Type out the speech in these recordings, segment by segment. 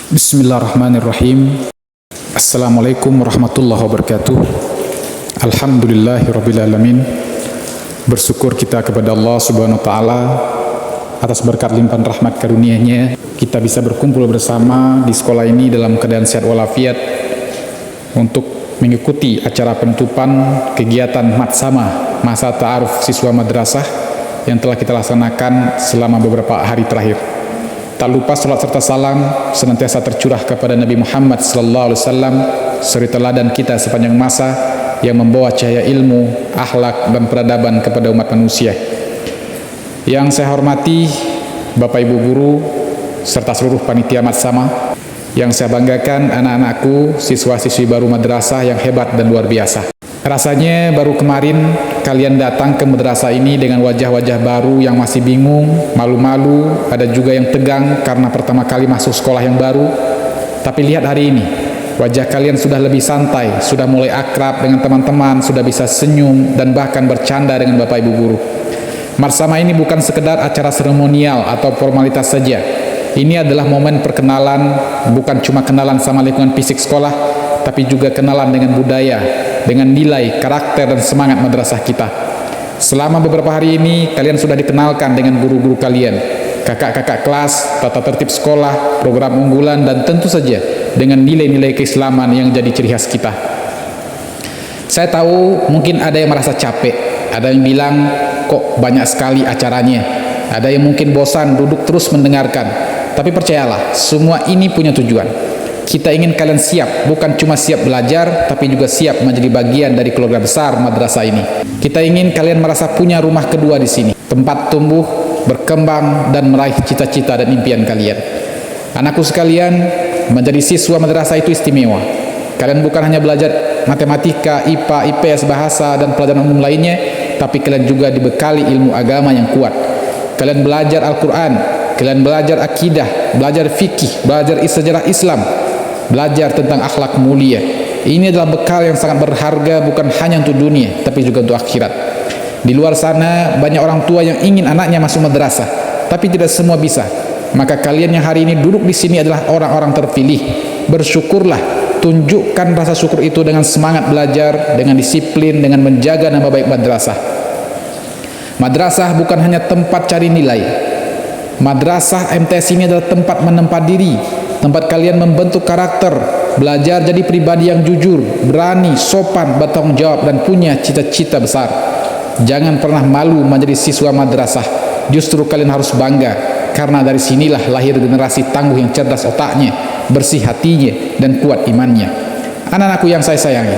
Bismillahirrahmanirrahim. Assalamualaikum warahmatullahi wabarakatuh. Alhamdulillahirrabbilalamin. Bersyukur kita kepada Allah subhanahu wa ta'ala atas berkat limpahan rahmat karunia-Nya kita bisa berkumpul bersama di sekolah ini dalam keadaan sehat walafiat untuk mengikuti acara penutupan kegiatan Matsama, masa ta'aruf siswa madrasah yang telah kita laksanakan selama beberapa hari terakhir. Tak lupa salat serta salam senantiasa tercurah kepada Nabi Muhammad SAW, suri teladan kita sepanjang masa yang membawa cahaya ilmu, akhlak dan peradaban kepada umat manusia. Yang saya hormati Bapak Ibu guru serta seluruh panitia Matsama, yang saya banggakan anak-anakku, siswa-siswi baru madrasah yang hebat dan luar biasa. Rasanya baru kemarin kalian datang ke madrasah ini dengan wajah-wajah baru yang masih bingung, malu-malu, ada juga yang tegang karena pertama kali masuk sekolah yang baru. Tapi lihat hari ini, wajah kalian sudah lebih santai, sudah mulai akrab dengan teman-teman, sudah bisa senyum dan bahkan bercanda dengan Bapak Ibu guru. Matsama ini bukan sekedar acara seremonial atau formalitas saja. Ini adalah momen perkenalan, bukan cuma kenalan sama lingkungan fisik sekolah, tapi juga kenalan dengan budaya, dengan nilai, karakter, dan semangat madrasah kita. Selama beberapa hari ini, kalian sudah dikenalkan dengan guru-guru kalian, kakak-kakak kelas, tata tertib sekolah, program unggulan, dan tentu saja dengan nilai-nilai keislaman yang jadi ciri khas kita. Saya tahu mungkin ada yang merasa capek, ada yang bilang kok banyak sekali acaranya, ada yang mungkin bosan duduk terus mendengarkan. Tapi percayalah, semua ini punya tujuan. Kita ingin kalian siap, bukan cuma siap belajar, tapi juga siap menjadi bagian dari keluarga besar madrasah ini. Kita ingin kalian merasa punya rumah kedua di sini, tempat tumbuh, berkembang, dan meraih cita-cita dan impian kalian. Anakku sekalian, menjadi siswa madrasah itu istimewa. Kalian bukan hanya belajar matematika, IPA, IPS, bahasa, dan pelajaran umum lainnya, tapi kalian juga dibekali ilmu agama yang kuat. Kalian belajar Al-Quran, kalian belajar akidah, belajar fikih, belajar sejarah Islam, belajar tentang akhlak mulia. Ini adalah bekal yang sangat berharga, bukan hanya untuk dunia, tapi juga untuk akhirat. Di luar sana banyak orang tua yang ingin anaknya masuk madrasah, tapi tidak semua bisa. Maka kalian yang hari ini duduk di sini adalah orang-orang terpilih. Bersyukurlah, tunjukkan rasa syukur itu dengan semangat belajar, dengan disiplin, dengan menjaga nama baik madrasah. Madrasah bukan hanya tempat cari nilai. Madrasah MTS ini adalah tempat menempa diri, tempat kalian membentuk karakter, belajar jadi pribadi yang jujur, berani, sopan, bertanggung jawab, dan punya cita-cita besar. Jangan pernah malu menjadi siswa madrasah. Justru kalian harus bangga, karena dari sinilah lahir generasi tangguh yang cerdas otaknya, bersih hatinya, dan kuat imannya. Anak-anakku yang saya sayangi,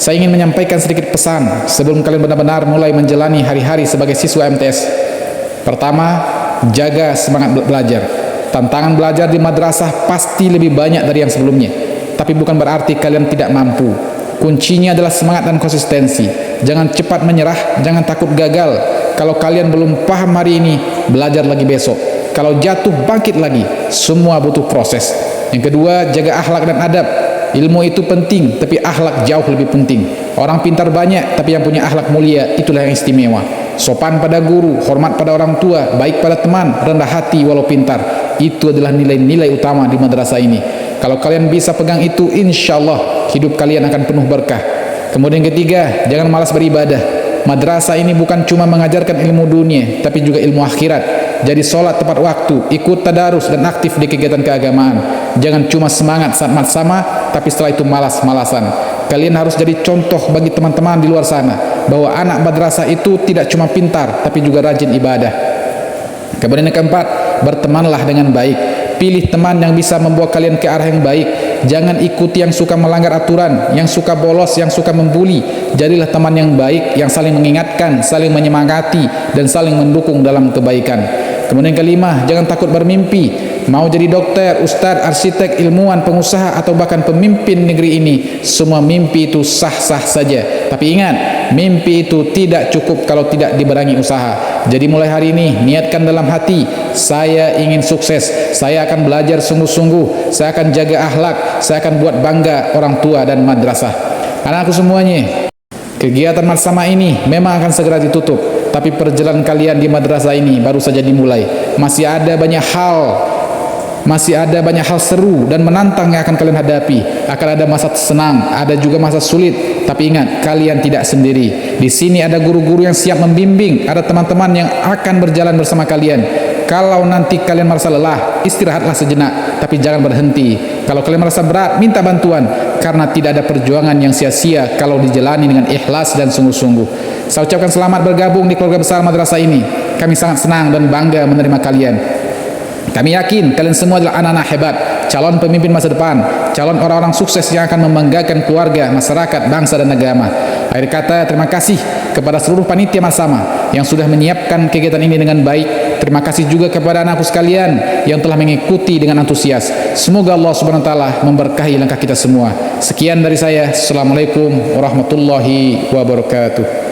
saya ingin menyampaikan sedikit pesan sebelum kalian benar-benar mulai menjalani hari-hari sebagai siswa MTS. Pertama, jaga semangat belajar. Tantangan belajar di madrasah pasti lebih banyak dari yang sebelumnya, tapi bukan berarti kalian tidak mampu. Kuncinya adalah semangat dan konsistensi. Jangan cepat menyerah, jangan takut gagal. Kalau kalian belum paham hari ini, belajar lagi besok. Kalau jatuh, bangkit lagi. Semua butuh proses. Yang kedua, jaga akhlak dan adab. Ilmu itu penting, tapi akhlak jauh lebih penting. Orang pintar banyak, tapi yang punya akhlak mulia, itulah yang istimewa. Sopan pada guru, hormat pada orang tua, baik pada teman, rendah hati walau pintar. Itu adalah nilai-nilai utama di madrasah ini. Kalau kalian bisa pegang itu, insya Allah hidup kalian akan penuh berkah. Kemudian ketiga, jangan malas beribadah. Madrasah ini bukan cuma mengajarkan ilmu dunia, tapi juga ilmu akhirat. Jadi sholat tepat waktu, ikut tadarus, dan aktif di kegiatan keagamaan. Jangan cuma semangat saat matsama, tapi setelah itu malas-malasan. Kalian harus jadi contoh bagi teman-teman di luar sana, bahwa anak madrasah itu tidak cuma pintar, tapi juga rajin ibadah. Kemudian yang keempat, bertemanlah dengan baik. Pilih teman yang bisa membawa kalian ke arah yang baik. Jangan ikuti yang suka melanggar aturan, yang suka bolos, yang suka membuli. Jadilah teman yang baik, yang saling mengingatkan, saling menyemangati, dan saling mendukung dalam kebaikan. Kemudian kelima, jangan takut bermimpi. Mau jadi dokter, ustadz, arsitek, ilmuwan, pengusaha, atau bahkan pemimpin negeri ini, semua mimpi itu sah-sah saja. Tapi ingat, mimpi itu tidak cukup kalau tidak dibarengi usaha. Jadi mulai hari ini, niatkan dalam hati, saya ingin sukses, saya akan belajar sungguh-sungguh, saya akan jaga akhlak, saya akan buat bangga orang tua dan madrasah. Anakku semuanya, kegiatan Matsama ini memang akan segera ditutup, tapi perjalanan kalian di madrasah ini baru saja dimulai. Masih ada banyak hal Masih ada banyak hal seru dan menantang yang akan kalian hadapi. Akan ada masa senang, ada juga masa sulit. Tapi ingat, kalian tidak sendiri. Di sini ada guru-guru yang siap membimbing, ada teman-teman yang akan berjalan bersama kalian. Kalau nanti kalian merasa lelah, istirahatlah sejenak, tapi jangan berhenti. Kalau kalian merasa berat, minta bantuan, karena tidak ada perjuangan yang sia-sia kalau dijalani dengan ikhlas dan sungguh-sungguh. Saya ucapkan selamat bergabung di keluarga besar madrasah ini. Kami sangat senang dan bangga menerima kalian. Kami yakin kalian semua adalah anak-anak hebat, calon pemimpin masa depan, calon orang-orang sukses yang akan membanggakan keluarga, masyarakat, bangsa dan agama. Akhir kata, terima kasih kepada seluruh panitia Marsama yang sudah menyiapkan kegiatan ini dengan baik. Terima kasih juga kepada anakku sekalian yang telah mengikuti dengan antusias. Semoga Allah Subhanahu wa taala memberkahi langkah kita semua. Sekian dari saya. Assalamualaikum warahmatullahi wabarakatuh.